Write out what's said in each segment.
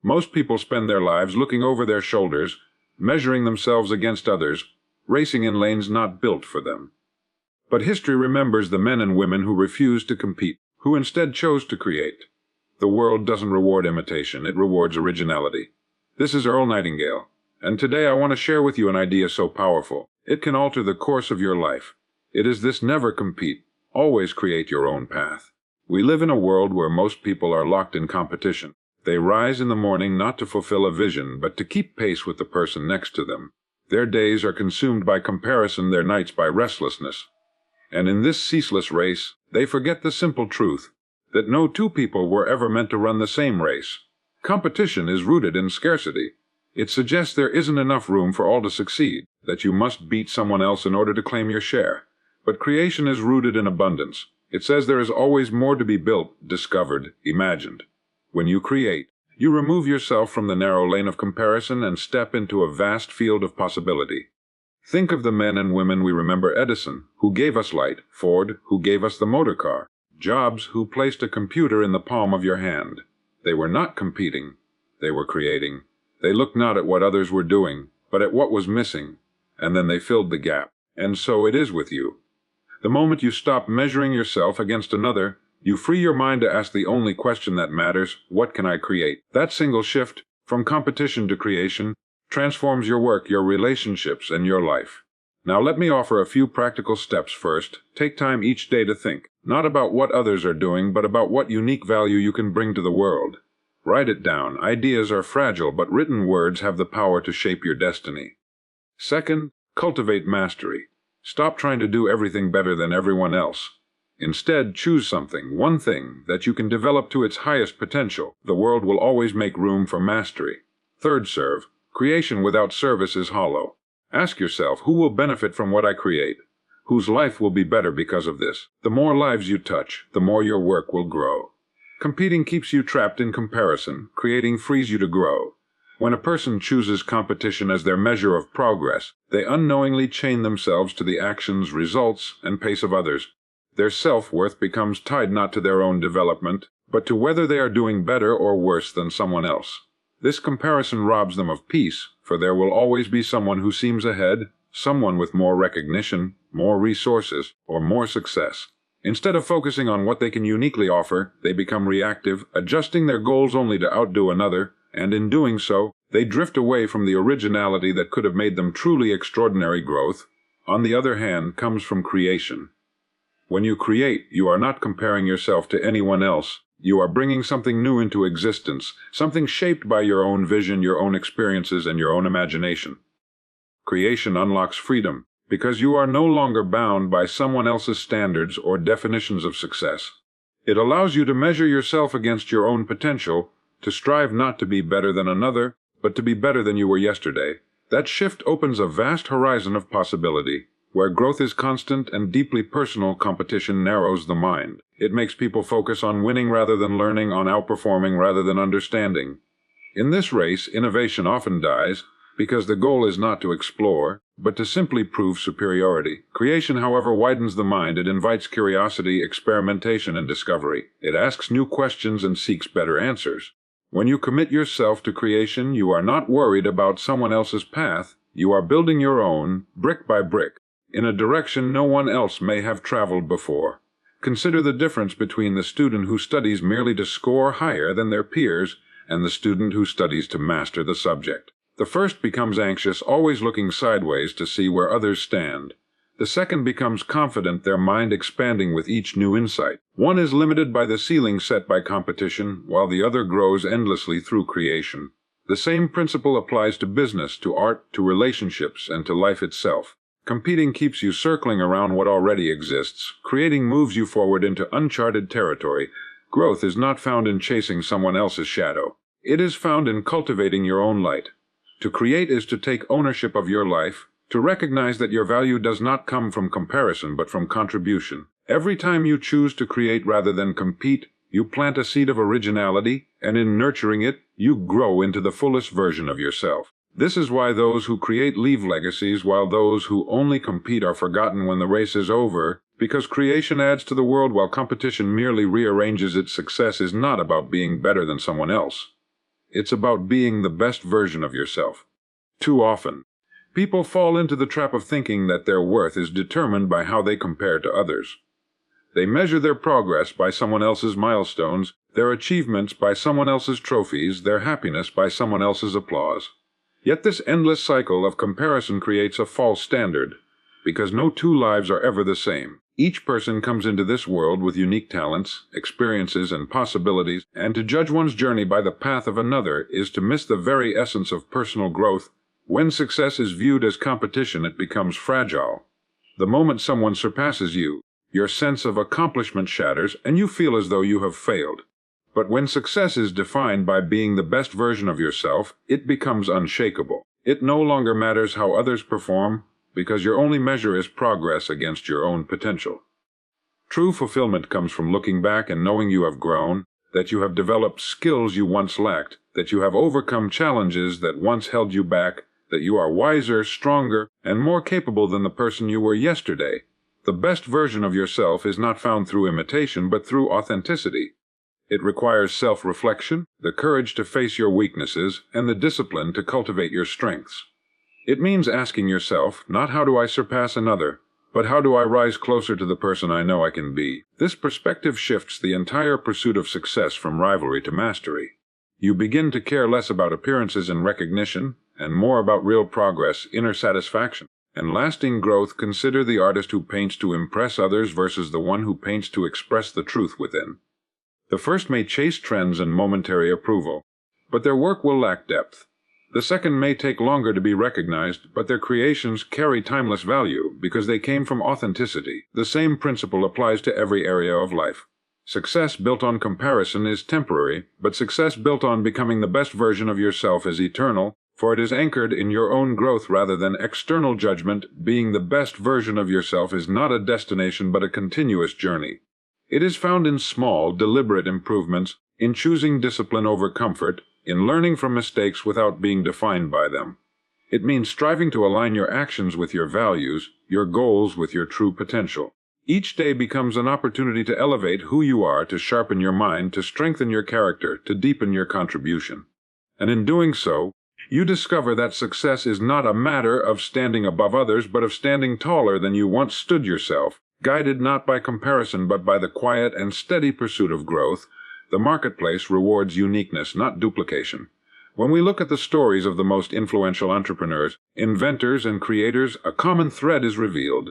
Most people spend their lives looking over their shoulders, measuring themselves against others, racing in lanes not built for them. But history remembers the men and women who refused to compete, who instead chose to create. The world doesn't reward imitation, it rewards originality. This is Earl Nightingale, and today I want to share with you an idea so powerful, it can alter the course of your life. It is this: never compete, always create your own path. We live in a world where most people are locked in competition. They rise in the morning not to fulfill a vision, but to keep pace with the person next to them. Their days are consumed by comparison, their nights by restlessness. And in this ceaseless race, they forget the simple truth that no two people were ever meant to run the same race. Competition is rooted in scarcity. It suggests there isn't enough room for all to succeed, that you must beat someone else in order to claim your share. But creation is rooted in abundance. It says there is always more to be built, discovered, imagined. When you create, you remove yourself from the narrow lane of comparison and step into a vast field of possibility. Think of the men and women we remember: Edison, who gave us light; Ford, who gave us the motor car; Jobs, who placed a computer in the palm of your hand. They were not competing, they were creating. They looked not at what others were doing, but at what was missing, and then they filled the gap. And so it is with you. The moment you stop measuring yourself against another, you free your mind to ask the only question that matters: what can I create? That single shift, from competition to creation, transforms your work, your relationships, and your life. Now let me offer a few practical steps. First, take time each day to think, not about what others are doing, but about what unique value you can bring to the world. Write it down. Ideas are fragile, but written words have the power to shape your destiny. Second, cultivate mastery. Stop trying to do everything better than everyone else. Instead, choose something, one thing, that you can develop to its highest potential. The world will always make room for mastery. Third, serve. Creation without service is hollow. Ask yourself, who will benefit from what I create? Whose life will be better because of this? The more lives you touch, the more your work will grow. Competing keeps you trapped in comparison. Creating frees you to grow. When a person chooses competition as their measure of progress, they unknowingly chain themselves to the actions, results, and pace of others. Their self-worth becomes tied not to their own development, but to whether they are doing better or worse than someone else. This comparison robs them of peace, for there will always be someone who seems ahead, someone with more recognition, more resources, or more success. Instead of focusing on what they can uniquely offer, they become reactive, adjusting their goals only to outdo another, and in doing so, they drift away from the originality that could have made them truly extraordinary. Growth, on the other hand, comes from creation. When you create, you are not comparing yourself to anyone else. You are bringing something new into existence, something shaped by your own vision, your own experiences, and your own imagination. Creation unlocks freedom, because you are no longer bound by someone else's standards or definitions of success. It allows you to measure yourself against your own potential, to strive not to be better than another, but to be better than you were yesterday. That shift opens a vast horizon of possibility. Where growth is constant and deeply personal, competition narrows the mind. It makes people focus on winning rather than learning, on outperforming rather than understanding. In this race, innovation often dies, because the goal is not to explore, but to simply prove superiority. Creation, however, widens the mind. It invites curiosity, experimentation, and discovery. It asks new questions and seeks better answers. When you commit yourself to creation, you are not worried about someone else's path. You are building your own, brick by brick, in a direction no one else may have traveled before. Consider the difference between the student who studies merely to score higher than their peers and the student who studies to master the subject. The first becomes anxious, always looking sideways to see where others stand. The second becomes confident, their mind expanding with each new insight. One is limited by the ceiling set by competition, while the other grows endlessly through creation. The same principle applies to business, to art, to relationships, and to life itself. Competing keeps you circling around what already exists. Creating moves you forward into uncharted territory. Growth is not found in chasing someone else's shadow. It is found in cultivating your own light. To create is to take ownership of your life, to recognize that your value does not come from comparison but from contribution. Every time you choose to create rather than compete, you plant a seed of originality, and in nurturing it, you grow into the fullest version of yourself. This is why those who create leave legacies, while those who only compete are forgotten when the race is over, because creation adds to the world while competition merely rearranges its success is not about being better than someone else. It's about being the best version of yourself. Too often, people fall into the trap of thinking that their worth is determined by how they compare to others. They measure their progress by someone else's milestones, their achievements by someone else's trophies, their happiness by someone else's applause. Yet this endless cycle of comparison creates a false standard, because no two lives are ever the same. Each person comes into this world with unique talents, experiences, and possibilities, and to judge one's journey by the path of another is to miss the very essence of personal growth. When success is viewed as competition, it becomes fragile. The moment someone surpasses you, your sense of accomplishment shatters and you feel as though you have failed. But when success is defined by being the best version of yourself, it becomes unshakable. It no longer matters how others perform, because your only measure is progress against your own potential. True fulfillment comes from looking back and knowing you have grown, that you have developed skills you once lacked, that you have overcome challenges that once held you back, that you are wiser, stronger, and more capable than the person you were yesterday. The best version of yourself is not found through imitation, but through authenticity. It requires self-reflection, the courage to face your weaknesses, and the discipline to cultivate your strengths. It means asking yourself, not how do I surpass another, but how do I rise closer to the person I know I can be. This perspective shifts the entire pursuit of success from rivalry to mastery. You begin to care less about appearances and recognition, and more about real progress, inner satisfaction, and lasting growth. Consider the artist who paints to impress others versus the one who paints to express the truth within. The first may chase trends and momentary approval, but their work will lack depth. The second may take longer to be recognized, but their creations carry timeless value because they came from authenticity. The same principle applies to every area of life. Success built on comparison is temporary, but success built on becoming the best version of yourself is eternal, for it is anchored in your own growth rather than external judgment. Being the best version of yourself is not a destination but a continuous journey. It is found in small, deliberate improvements, in choosing discipline over comfort, in learning from mistakes without being defined by them. It means striving to align your actions with your values, your goals with your true potential. Each day becomes an opportunity to elevate who you are, to sharpen your mind, to strengthen your character, to deepen your contribution. And in doing so, you discover that success is not a matter of standing above others, but of standing taller than you once stood yourself, guided not by comparison but by the quiet and steady pursuit of growth. The marketplace rewards uniqueness, not duplication. When we look at the stories of the most influential entrepreneurs, inventors, and creators, a common thread is revealed.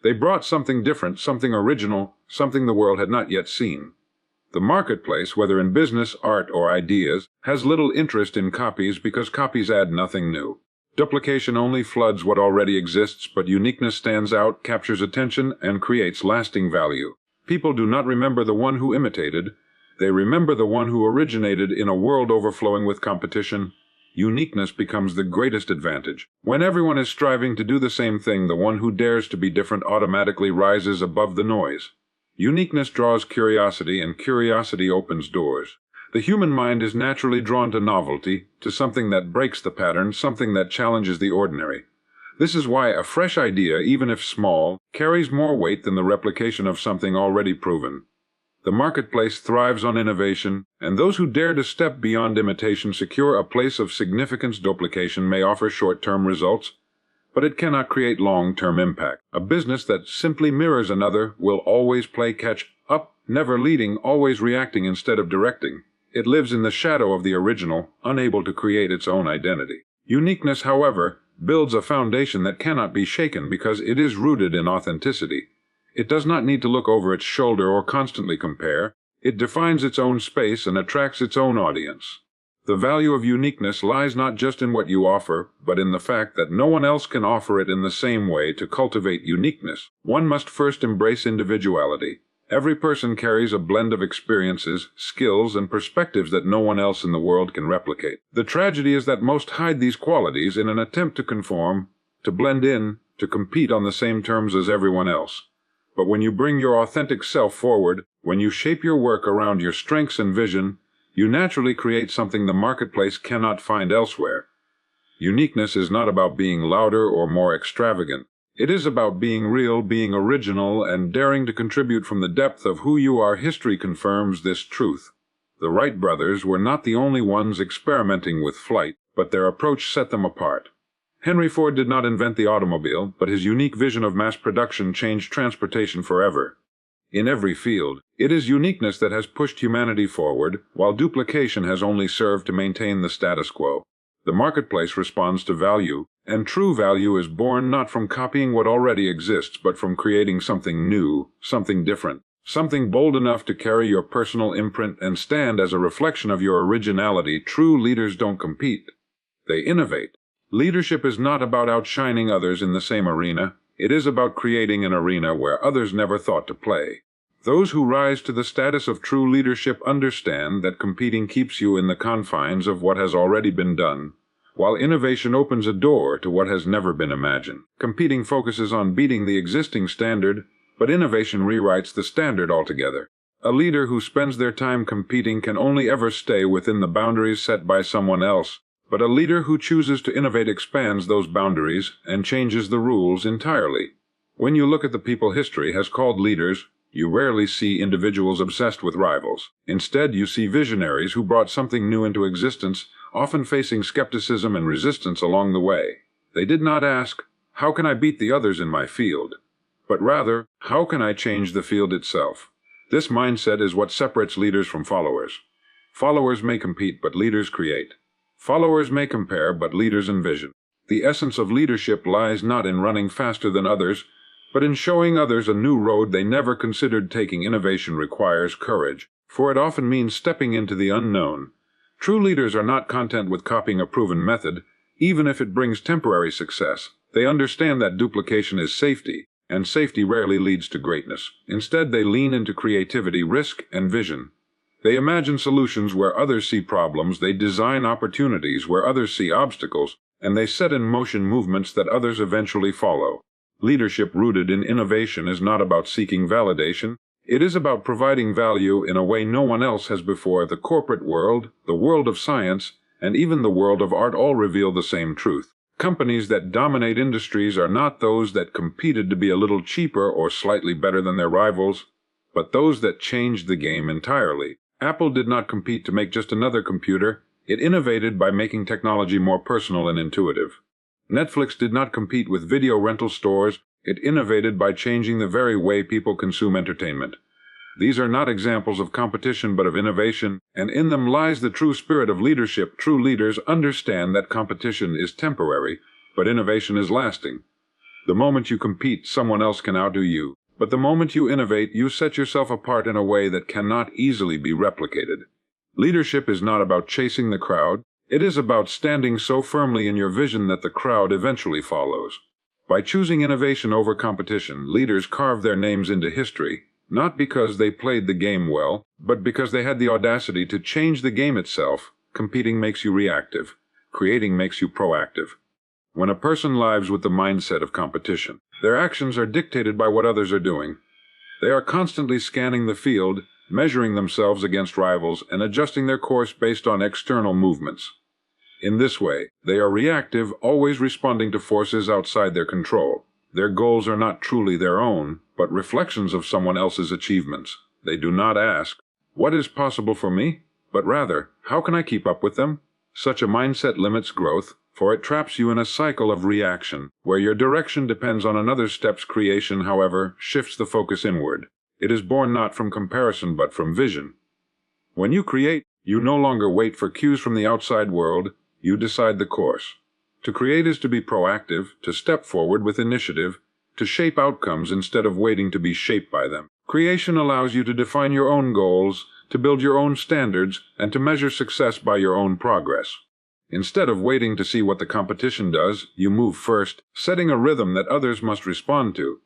They brought something different, something original, something the world had not yet seen. The marketplace, whether in business, art, or ideas, has little interest in copies because copies add nothing new. Duplication only floods what already exists, but uniqueness stands out, captures attention, and creates lasting value. People do not remember the one who imitated. They remember the one who originated. In a world overflowing with competition, uniqueness becomes the greatest advantage. When everyone is striving to do the same thing, the one who dares to be different automatically rises above the noise. Uniqueness draws curiosity, and curiosity opens doors. The human mind is naturally drawn to novelty, to something that breaks the pattern, something that challenges the ordinary. This is why a fresh idea, even if small, carries more weight than the replication of something already proven. The marketplace thrives on innovation, and those who dare to step beyond imitation secure a place of significance. Duplication may offer short-term results, but it cannot create long-term impact. A business that simply mirrors another will always play catch-up, never leading, always reacting instead of directing. It lives in the shadow of the original, unable to create its own identity. Uniqueness, however, builds a foundation that cannot be shaken because it is rooted in authenticity. It does not need to look over its shoulder or constantly compare. It defines its own space and attracts its own audience. The value of uniqueness lies not just in what you offer, but in the fact that no one else can offer it in the same way. To cultivate uniqueness, one must first embrace individuality. Every person carries a blend of experiences, skills, and perspectives that no one else in the world can replicate. The tragedy is that most hide these qualities in an attempt to conform, to blend in, to compete on the same terms as everyone else. But when you bring your authentic self forward, when you shape your work around your strengths and vision, you naturally create something the marketplace cannot find elsewhere. Uniqueness is not about being louder or more extravagant. It is about being real, being original, and daring to contribute from the depth of who you are. History confirms this truth. The Wright brothers were not the only ones experimenting with flight, but their approach set them apart. Henry Ford did not invent the automobile, but his unique vision of mass production changed transportation forever. In every field, it is uniqueness that has pushed humanity forward, while duplication has only served to maintain the status quo. The marketplace responds to value, and true value is born not from copying what already exists, but from creating something new, something different, something bold enough to carry your personal imprint and stand as a reflection of your originality. True leaders don't compete. They innovate. Leadership is not about outshining others in the same arena. It is about creating an arena where others never thought to play. Those who rise to the status of true leadership understand that competing keeps you in the confines of what has already been done, while innovation opens a door to what has never been imagined. Competing focuses on beating the existing standard, but innovation rewrites the standard altogether. A leader who spends their time competing can only ever stay within the boundaries set by someone else, but a leader who chooses to innovate expands those boundaries and changes the rules entirely. When you look at the people history has called leaders, you rarely see individuals obsessed with rivals. Instead, you see visionaries who brought something new into existence, often facing skepticism and resistance along the way. They did not ask, "How can I beat the others in my field?" but rather, "How can I change the field itself?" This mindset is what separates leaders from followers. Followers may compete, but leaders create. Followers may compare, but leaders envision. The essence of leadership lies not in running faster than others, but in showing others a new road they never considered taking. Innovation requires courage, for it often means stepping into the unknown. True leaders are not content with copying a proven method, even if it brings temporary success. They understand that duplication is safety, and safety rarely leads to greatness. Instead, they lean into creativity, risk, and vision. They imagine solutions where others see problems, they design opportunities where others see obstacles, and they set in motion movements that others eventually follow. Leadership rooted in innovation is not about seeking validation. It is about providing value in a way no one else has before. The corporate world, the world of science, and even the world of art all reveal the same truth. Companies that dominate industries are not those that competed to be a little cheaper or slightly better than their rivals, but those that changed the game entirely. Apple did not compete to make just another computer. It innovated by making technology more personal and intuitive. Netflix did not compete with video rental stores. It innovated by changing the very way people consume entertainment. These are not examples of competition but of innovation, and in them lies the true spirit of leadership. True leaders understand that competition is temporary, but innovation is lasting. The moment you compete, someone else can outdo you. But the moment you innovate, you set yourself apart in a way that cannot easily be replicated. Leadership is not about chasing the crowd. It is about standing so firmly in your vision that the crowd eventually follows. By choosing innovation over competition, leaders carve their names into history, not because they played the game well, but because they had the audacity to change the game itself. Competing makes you reactive. Creating makes you proactive. When a person lives with the mindset of competition, their actions are dictated by what others are doing. They are constantly scanning the field, measuring themselves against rivals, and adjusting their course based on external movements. In this way, they are reactive, always responding to forces outside their control. Their goals are not truly their own, but reflections of someone else's achievements. They do not ask, "What is possible for me?" but rather, "How can I keep up with them?" Such a mindset limits growth, for it traps you in a cycle of reaction, where your direction depends on another step's creation. However, shifts the focus inward. It is born not from comparison but from vision. When you create, you no longer wait for cues from the outside world. You decide the course. To create is to be proactive, to step forward with initiative, to shape outcomes instead of waiting to be shaped by them. Creation allows you to define your own goals, to build your own standards, and to measure success by your own progress. Instead of waiting to see what the competition does, you move first, setting a rhythm that others must respond to.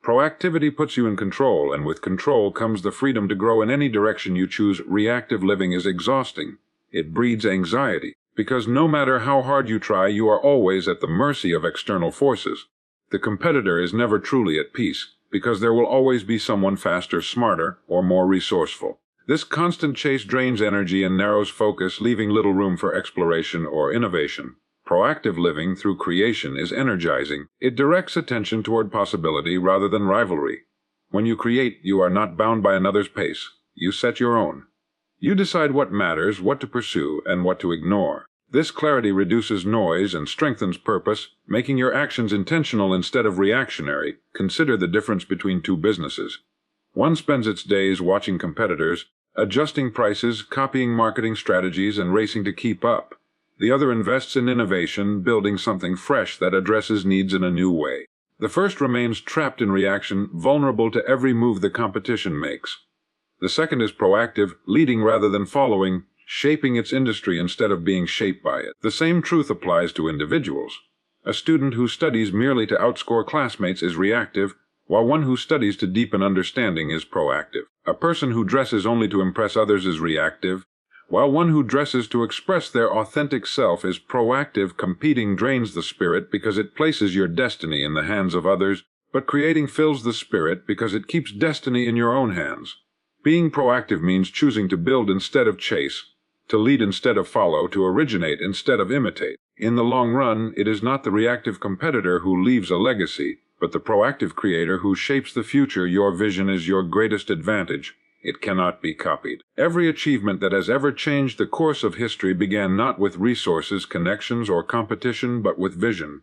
Proactivity puts you in control, and with control comes the freedom to grow in any direction you choose. Reactive living is exhausting. It breeds anxiety, because no matter how hard you try, you are always at the mercy of external forces. The competitor is never truly at peace, because there will always be someone faster, smarter, or more resourceful. This constant chase drains energy and narrows focus, leaving little room for exploration or innovation. Proactive living through creation is energizing. It directs attention toward possibility rather than rivalry. When you create, you are not bound by another's pace. You set your own. You decide what matters, what to pursue, and what to ignore. This clarity reduces noise and strengthens purpose, making your actions intentional instead of reactionary. Consider the difference between two businesses. One spends its days watching competitors, adjusting prices, copying marketing strategies, and racing to keep up. The other invests in innovation, building something fresh that addresses needs in a new way. The first remains trapped in reaction, vulnerable to every move the competition makes. The second is proactive, leading rather than following, shaping its industry instead of being shaped by it. The same truth applies to individuals. A student who studies merely to outscore classmates is reactive, while one who studies to deepen understanding is proactive. A person who dresses only to impress others is reactive, while one who dresses to express their authentic self is proactive. Competing drains the spirit because it places your destiny in the hands of others, but creating fills the spirit because it keeps destiny in your own hands. Being proactive means choosing to build instead of chase, to lead instead of follow, to originate instead of imitate. In the long run, it is not the reactive competitor who leaves a legacy, but the proactive creator who shapes the future. Your vision is your greatest advantage. It cannot be copied. Every achievement that has ever changed the course of history began not with resources, connections, or competition, but with vision.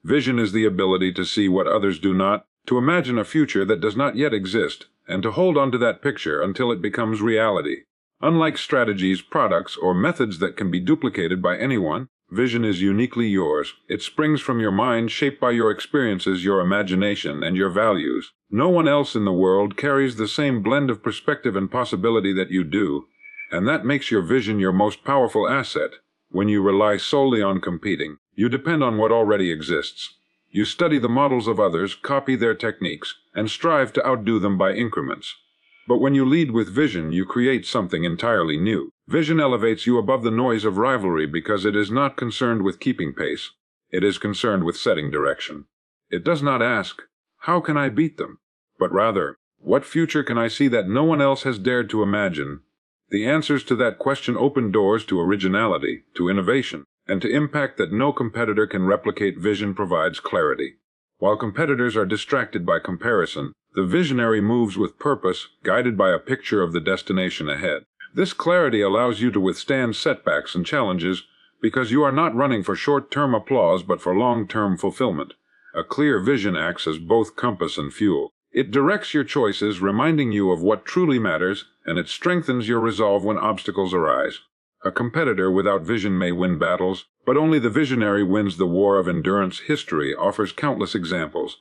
Vision is the ability to see what others do not, to imagine a future that does not yet exist, and to hold on to that picture until it becomes reality. Unlike strategies, products, or methods that can be duplicated by anyone, vision is uniquely yours. It springs from your mind, shaped by your experiences, your imagination, and your values. No one else in the world carries the same blend of perspective and possibility that you do, and that makes your vision your most powerful asset. When you rely solely on competing, you depend on what already exists. You study the models of others, copy their techniques, and strive to outdo them by increments. But when you lead with vision, you create something entirely new. Vision elevates you above the noise of rivalry because it is not concerned with keeping pace. It is concerned with setting direction. It does not ask, "How can I beat them?" but rather, "What future can I see that no one else has dared to imagine?" The answers to that question open doors to originality, to innovation, and to impact that no competitor can replicate. Vision provides clarity. While competitors are distracted by comparison, the visionary moves with purpose, guided by a picture of the destination ahead. This clarity allows you to withstand setbacks and challenges because you are not running for short-term applause but for long-term fulfillment. A clear vision acts as both compass and fuel. It directs your choices, reminding you of what truly matters, and it strengthens your resolve when obstacles arise. A competitor without vision may win battles, but only the visionary wins the war of endurance. History offers countless examples.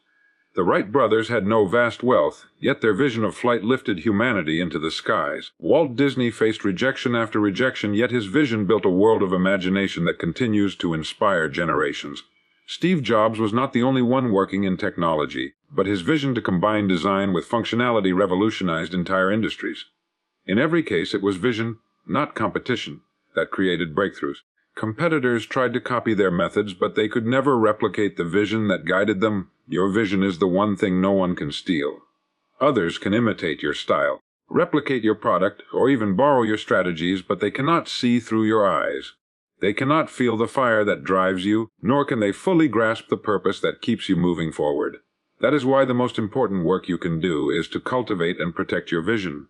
The Wright brothers had no vast wealth, yet their vision of flight lifted humanity into the skies. Walt Disney faced rejection after rejection, yet his vision built a world of imagination that continues to inspire generations. Steve Jobs was not the only one working in technology, but his vision to combine design with functionality revolutionized entire industries. In every case, it was vision, not competition, that created breakthroughs. Competitors tried to copy their methods, but they could never replicate the vision that guided them. Your vision is the one thing no one can steal. Others can imitate your style, replicate your product, or even borrow your strategies, but they cannot see through your eyes. They cannot feel the fire that drives you, nor can they fully grasp the purpose that keeps you moving forward. That is why the most important work you can do is to cultivate and protect your vision.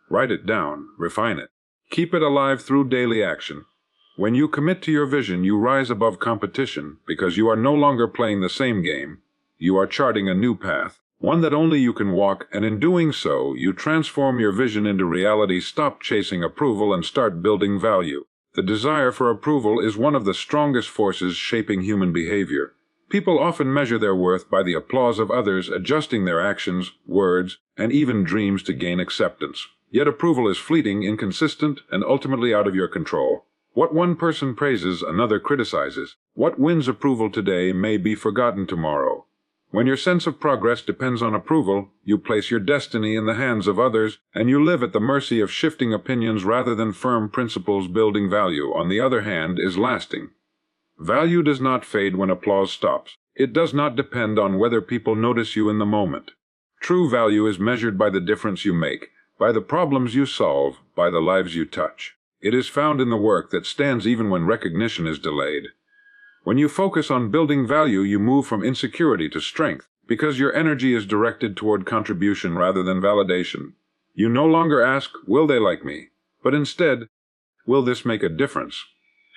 Write it down, refine it. Keep it alive through daily action. When you commit to your vision, you rise above competition because you are no longer playing the same game. You are charting a new path, one that only you can walk, and in doing so, you transform your vision into reality. Stop chasing approval and start building value. The desire for approval is one of the strongest forces shaping human behavior. People often measure their worth by the applause of others, adjusting their actions, words, and even dreams to gain acceptance. Yet approval is fleeting, inconsistent, and ultimately out of your control. What one person praises, another criticizes. What wins approval today may be forgotten tomorrow. When your sense of progress depends on approval, you place your destiny in the hands of others, and you live at the mercy of shifting opinions rather than firm principles. Building value, on the other hand, is lasting. Value does not fade when applause stops. It does not depend on whether people notice you in the moment. True value is measured by the difference you make, by the problems you solve, by the lives you touch. It is found in the work that stands even when recognition is delayed. When you focus on building value, you move from insecurity to strength, because your energy is directed toward contribution rather than validation. You no longer ask, "Will they like me?" but instead, will this make a difference?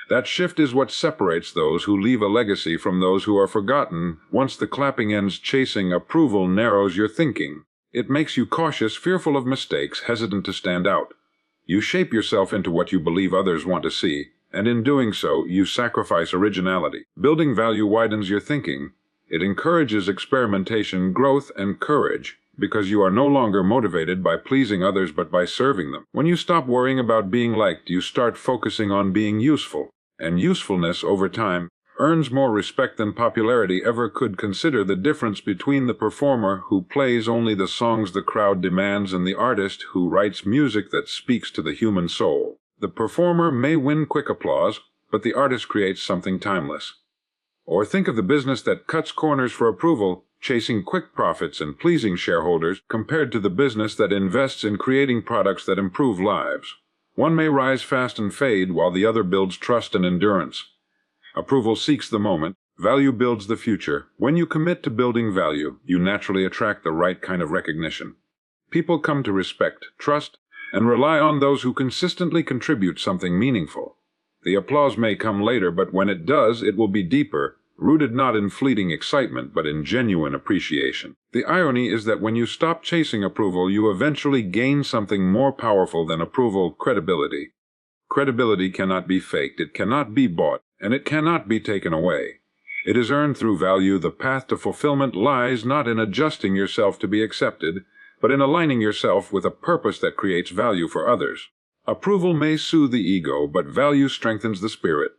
That shift is what separates those who leave a legacy from those who are forgotten. Once the clapping ends, chasing approval narrows your thinking. It makes you cautious, fearful of mistakes, hesitant to stand out. You shape yourself into what you believe others want to see, and in doing so, you sacrifice originality. Building value widens your thinking. It encourages experimentation, growth, and courage, because you are no longer motivated by pleasing others but by serving them. When you stop worrying about being liked, you start focusing on being useful, and usefulness over time earns more respect than popularity ever could. Consider the difference between the performer who plays only the songs the crowd demands and the artist who writes music that speaks to the human soul. The performer may win quick applause, but the artist creates something timeless. Or think of the business that cuts corners for approval, chasing quick profits and pleasing shareholders, compared to the business that invests in creating products that improve lives. One may rise fast and fade, while the other builds trust and endurance. Approval seeks the moment, value builds the future. When you commit to building value, you naturally attract the right kind of recognition. People come to respect, trust, and rely on those who consistently contribute something meaningful. The applause may come later, but when it does, it will be deeper, rooted not in fleeting excitement, but in genuine appreciation. The irony is that when you stop chasing approval, you eventually gain something more powerful than approval: credibility. Credibility cannot be faked, it cannot be bought, and it cannot be taken away. It is earned through value. The path to fulfillment lies not in adjusting yourself to be accepted, but in aligning yourself with a purpose that creates value for others. Approval may soothe the ego, but value strengthens the spirit.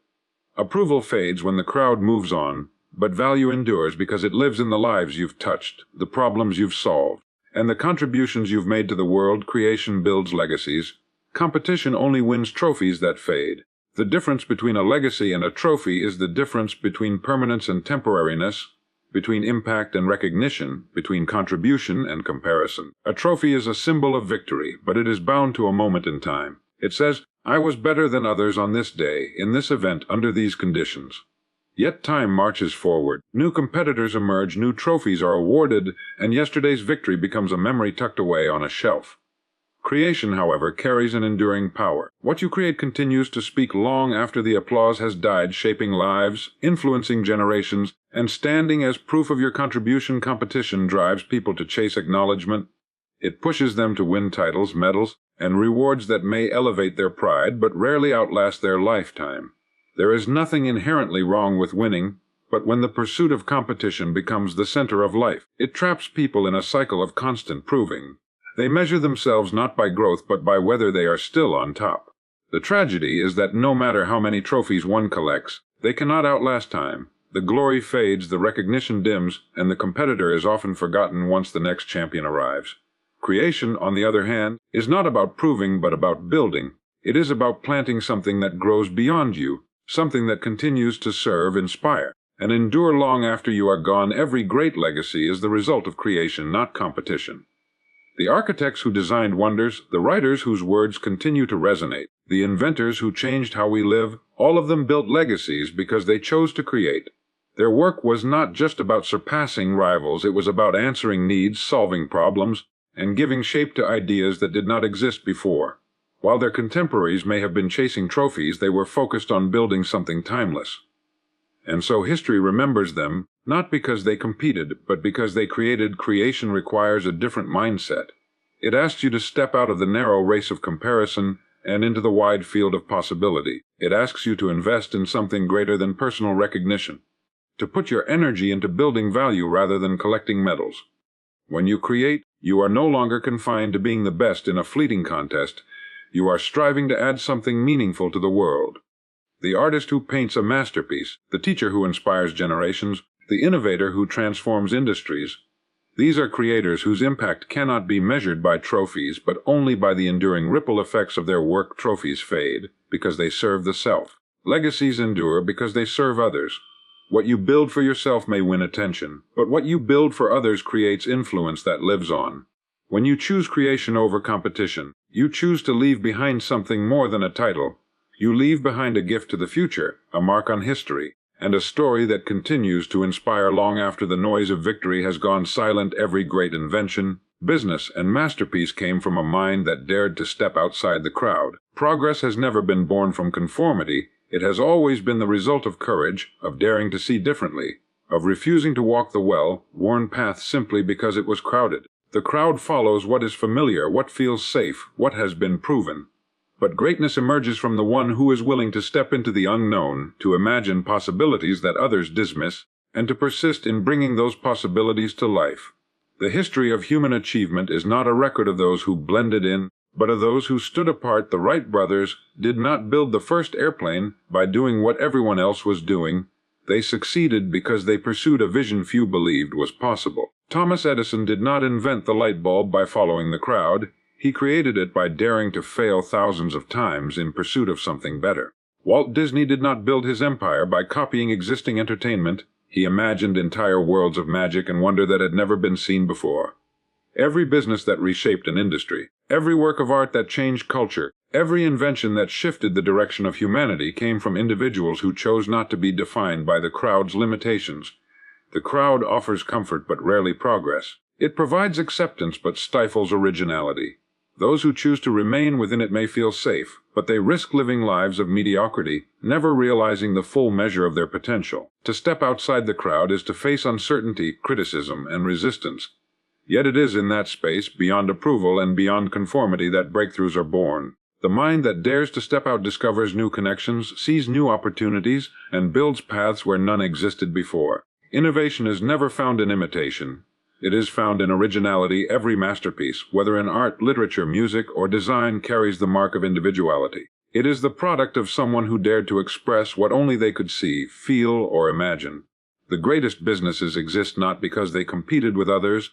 Approval fades when the crowd moves on, but value endures because it lives in the lives you've touched, the problems you've solved, and the contributions you've made to the world. Creation builds legacies. Competition only wins trophies that fade. The difference between a legacy and a trophy is the difference between permanence and temporariness, between impact and recognition, between contribution and comparison. A trophy is a symbol of victory, but it is bound to a moment in time. It says, "I was better than others on this day, in this event, under these conditions." Yet time marches forward. New competitors emerge, new trophies are awarded, and yesterday's victory becomes a memory tucked away on a shelf. Creation, however, carries an enduring power. What you create continues to speak long after the applause has died, shaping lives, influencing generations, and standing as proof of your contribution. Competition drives people to chase acknowledgement. It pushes them to win titles, medals, and rewards that may elevate their pride but rarely outlast their lifetime. There is nothing inherently wrong with winning, but when the pursuit of competition becomes the center of life, it traps people in a cycle of constant proving. They measure themselves not by growth but by whether they are still on top. The tragedy is that no matter how many trophies one collects, they cannot outlast time. The glory fades, the recognition dims, and the competitor is often forgotten once the next champion arrives. Creation, on the other hand, is not about proving but about building. It is about planting something that grows beyond you, something that continues to serve, inspire, and endure long after you are gone. Every great legacy is the result of creation, not competition. The architects who designed wonders, the writers whose words continue to resonate, the inventors who changed how we live, all of them built legacies because they chose to create. Their work was not just about surpassing rivals, it was about answering needs, solving problems, and giving shape to ideas that did not exist before. While their contemporaries may have been chasing trophies, they were focused on building something timeless. And so history remembers them, not because they competed, but because they created. Creation requires a different mindset. It asks you to step out of the narrow race of comparison and into the wide field of possibility. It asks you to invest in something greater than personal recognition, to put your energy into building value rather than collecting medals. When you create, you are no longer confined to being the best in a fleeting contest. You are striving to add something meaningful to the world. The artist who paints a masterpiece, the teacher who inspires generations, the innovator who transforms industries. These are creators whose impact cannot be measured by trophies, but only by the enduring ripple effects of their work. Trophies fade because they serve the self. Legacies endure because they serve others. What you build for yourself may win attention, but what you build for others creates influence that lives on. When you choose creation over competition, you choose to leave behind something more than a title. You leave behind a gift to the future, a mark on history, and a story that continues to inspire long after the noise of victory has gone silent. Every great invention, business, and masterpiece came from a mind that dared to step outside the crowd. Progress has never been born from conformity. It has always been the result of courage, of daring to see differently, of refusing to walk the well-worn path simply because it was crowded. The crowd follows what is familiar, what feels safe, what has been proven. But greatness emerges from the one who is willing to step into the unknown, to imagine possibilities that others dismiss, and to persist in bringing those possibilities to life. The history of human achievement is not a record of those who blended in, but of those who stood apart. The Wright brothers did not build the first airplane by doing what everyone else was doing. They succeeded because they pursued a vision few believed was possible. Thomas Edison did not invent the light bulb by following the crowd. He created it by daring to fail thousands of times in pursuit of something better. Walt Disney did not build his empire by copying existing entertainment. He imagined entire worlds of magic and wonder that had never been seen before. Every business that reshaped an industry, every work of art that changed culture, every invention that shifted the direction of humanity came from individuals who chose not to be defined by the crowd's limitations. The crowd offers comfort but rarely progress. It provides acceptance but stifles originality. Those who choose to remain within it may feel safe, but they risk living lives of mediocrity, never realizing the full measure of their potential. To step outside the crowd is to face uncertainty, criticism, and resistance. Yet it is in that space, beyond approval and beyond conformity, that breakthroughs are born. The mind that dares to step out discovers new connections, sees new opportunities, and builds paths where none existed before. Innovation is never found in imitation. It is found in originality. Every masterpiece, whether in art, literature, music, or design, carries the mark of individuality. It is the product of someone who dared to express what only they could see, feel, or imagine. The greatest businesses exist not because they competed with others,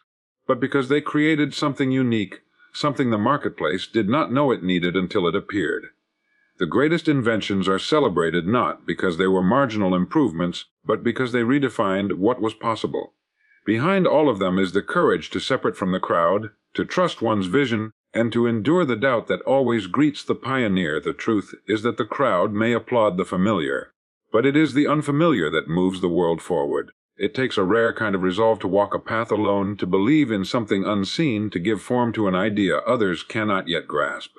but because they created something unique, something the marketplace did not know it needed until it appeared. The greatest inventions are celebrated not because they were marginal improvements, but because they redefined what was possible. Behind all of them is the courage to separate from the crowd, to trust one's vision, and to endure the doubt that always greets the pioneer. The truth is that the crowd may applaud the familiar, but it is the unfamiliar that moves the world forward. It takes a rare kind of resolve to walk a path alone, to believe in something unseen, to give form to an idea others cannot yet grasp.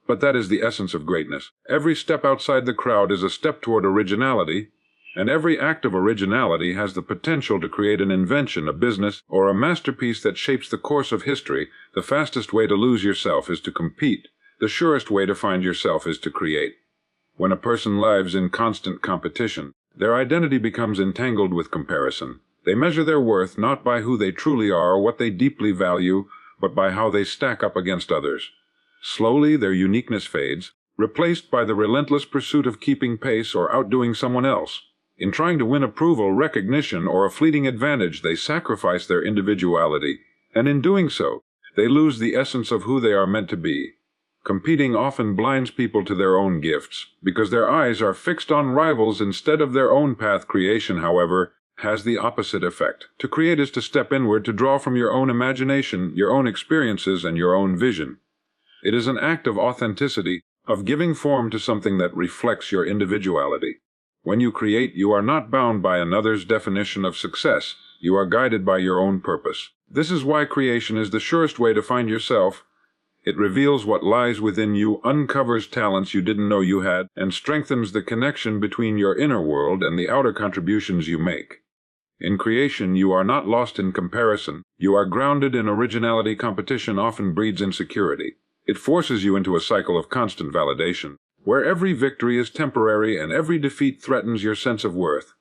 But that is the essence of greatness. Every step outside the crowd is a step toward originality, and every act of originality has the potential to create an invention, a business, or a masterpiece that shapes the course of history. The fastest way to lose yourself is to compete. The surest way to find yourself is to create. When a person lives in constant competition, their identity becomes entangled with comparison. They measure their worth not by who they truly are or what they deeply value, but by how they stack up against others. Slowly, their uniqueness fades, replaced by the relentless pursuit of keeping pace or outdoing someone else. In trying to win approval, recognition, or a fleeting advantage, they sacrifice their individuality, and in doing so, they lose the essence of who they are meant to be. Competing often blinds people to their own gifts, because their eyes are fixed on rivals instead of their own path. Creation, however, has the opposite effect. To create is to step inward, to draw from your own imagination, your own experiences, and your own vision. It is an act of authenticity, of giving form to something that reflects your individuality. When you create, you are not bound by another's definition of success. You are guided by your own purpose. This is why creation is the surest way to find yourself. It reveals what lies within you, uncovers talents you didn't know you had, and strengthens the connection between your inner world and the outer contributions you make. In creation, you are not lost in comparison. You are grounded in originality. Competition often breeds insecurity. It forces you into a cycle of constant validation, where every victory is temporary and every defeat threatens your sense of worth.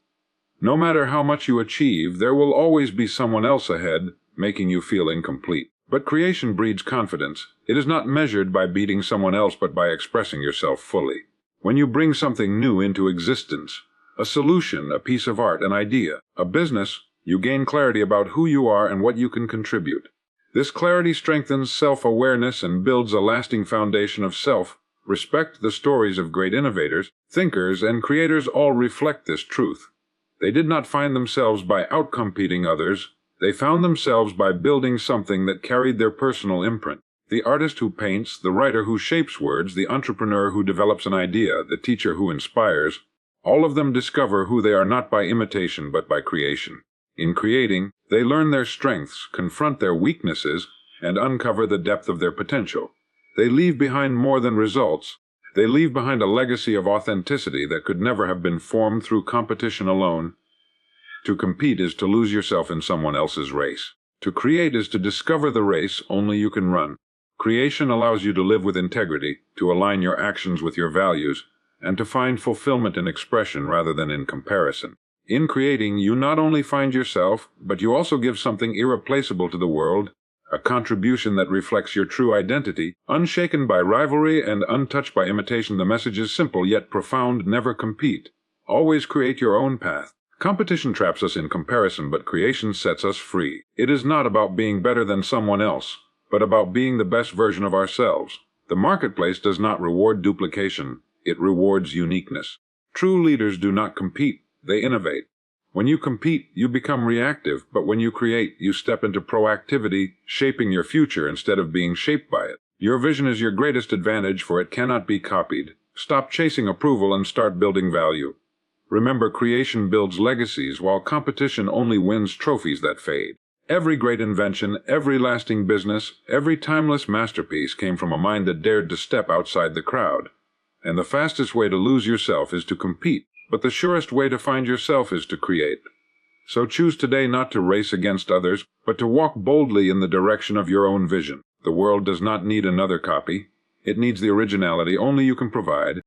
No matter how much you achieve, there will always be someone else ahead, making you feel incomplete. But creation breeds confidence. It is not measured by beating someone else, but by expressing yourself fully. When you bring something new into existence, a solution, a piece of art, an idea, a business, you gain clarity about who you are and what you can contribute. This clarity strengthens self-awareness and builds a lasting foundation of self-respect. The stories of great innovators, thinkers, and creators all reflect this truth. They did not find themselves by outcompeting others. They found themselves by building something that carried their personal imprint. The artist who paints, the writer who shapes words, the entrepreneur who develops an idea, the teacher who inspires, all of them discover who they are not by imitation but by creation. In creating, they learn their strengths, confront their weaknesses, and uncover the depth of their potential. They leave behind more than results. They leave behind a legacy of authenticity that could never have been formed through competition alone. To compete is to lose yourself in someone else's race. To create is to discover the race only you can run. Creation allows you to live with integrity, to align your actions with your values, and to find fulfillment in expression rather than in comparison. In creating, you not only find yourself, but you also give something irreplaceable to the world, a contribution that reflects your true identity, unshaken by rivalry and untouched by imitation. The message is simple yet profound: never compete. Always create your own path. Competition traps us in comparison, but creation sets us free. It is not about being better than someone else, but about being the best version of ourselves. The marketplace does not reward duplication, it rewards uniqueness. True leaders do not compete, they innovate. When you compete, you become reactive, but when you create, you step into proactivity, shaping your future instead of being shaped by it. Your vision is your greatest advantage, for it cannot be copied. Stop chasing approval and start building value. Remember, creation builds legacies, while competition only wins trophies that fade. Every great invention, every lasting business, every timeless masterpiece came from a mind that dared to step outside the crowd. And the fastest way to lose yourself is to compete, but the surest way to find yourself is to create. So choose today not to race against others, but to walk boldly in the direction of your own vision. The world does not need another copy. It needs the originality only you can provide.